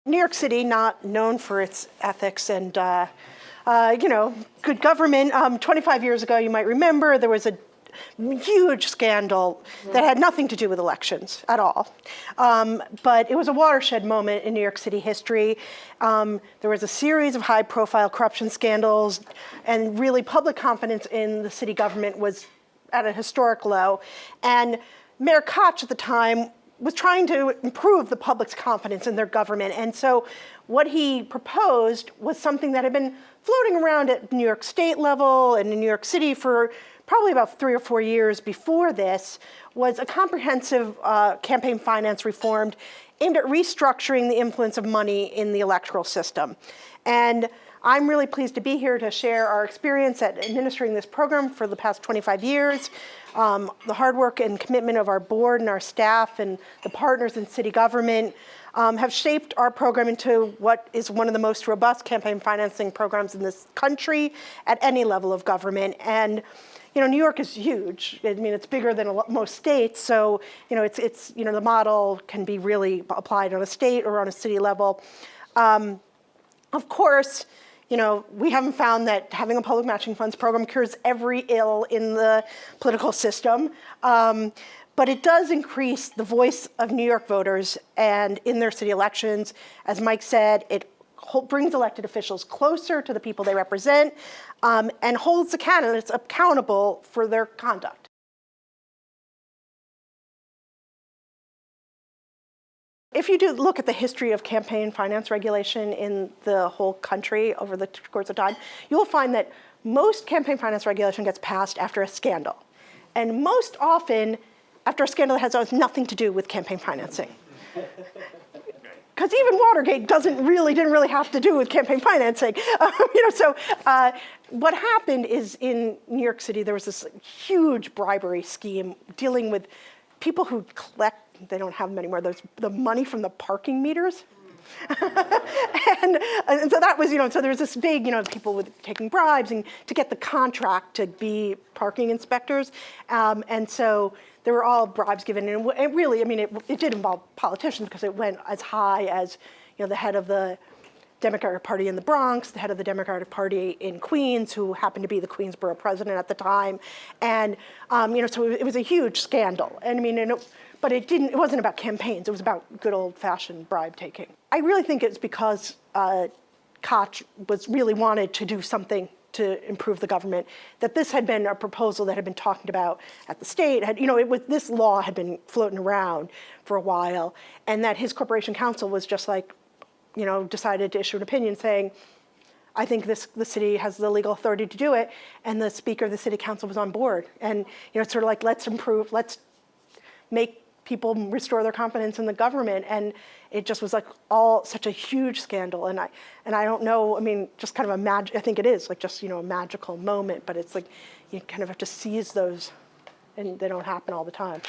New York City, not known for its ethics and good government. 25 years ago, you might remember, there was a huge scandal that had nothing to do with elections at all. But it was a watershed moment in New York City history. There was a series of high-profile corruption scandals, and really public confidence in the city government was at a historic low. And Mayor Koch at the time was trying to improve the public's confidence in their government. And so what he proposed was something that had been floating around at New York State level and in New York City for probably about 3 or 4 years before this, was a comprehensive campaign finance reform aimed at restructuring the influence of money in the electoral system. And I'm really pleased to be here to share our experience at administering this program for the past 25 years. The hard work and commitment of our board and our staff and the partners in city government have shaped our program into what is one of the most robust campaign financing programs in this country at any level of government. And New York is huge. I mean, it's bigger than most states, so the model can be really applied on a state or on a city level. Of course, we haven't found that having a public matching funds program cures every ill in the political system, but it does increase the voice of New York voters and in their city elections. As Mike said, it brings elected officials closer to the people they represent and holds the candidates accountable for their conduct. If you do look at the history of campaign finance regulation in the whole country over the course of time, you will find that most campaign finance regulation gets passed after a scandal. And most often, after a scandal that has nothing to do with campaign financing. Because even Watergate didn't really have to do with campaign financing. What happened is in New York City, there was this huge bribery scheme dealing with people who collect, they don't have them anymore, the money from the parking meters. and so that was, so there was this big, people with taking bribes and to get the contract to be parking inspectors. And so there were all bribes given. And it really, it did involve politicians because it went as high as, the head of the Democratic Party in the Bronx, the head of the Democratic Party in Queens, who happened to be the Queensboro president at the time. And, so it was a huge scandal. And but it wasn't about campaigns. It was about good old-fashioned bribe taking. I really think it's because Koch really wanted to do something to improve the government, that this had been a proposal that had been talked about at the state. This law had been floating around for a while, and that his corporation counsel was just like, decided to issue an opinion saying, I think the city has the legal authority to do it, and the speaker of the city council was on board. And it's sort of like, let's make people restore their confidence in the government. And it just was like such a huge scandal. And I don't know, just kind of I think it is like just, a magical moment, but it's like, you kind of have to seize those and they don't happen all the time.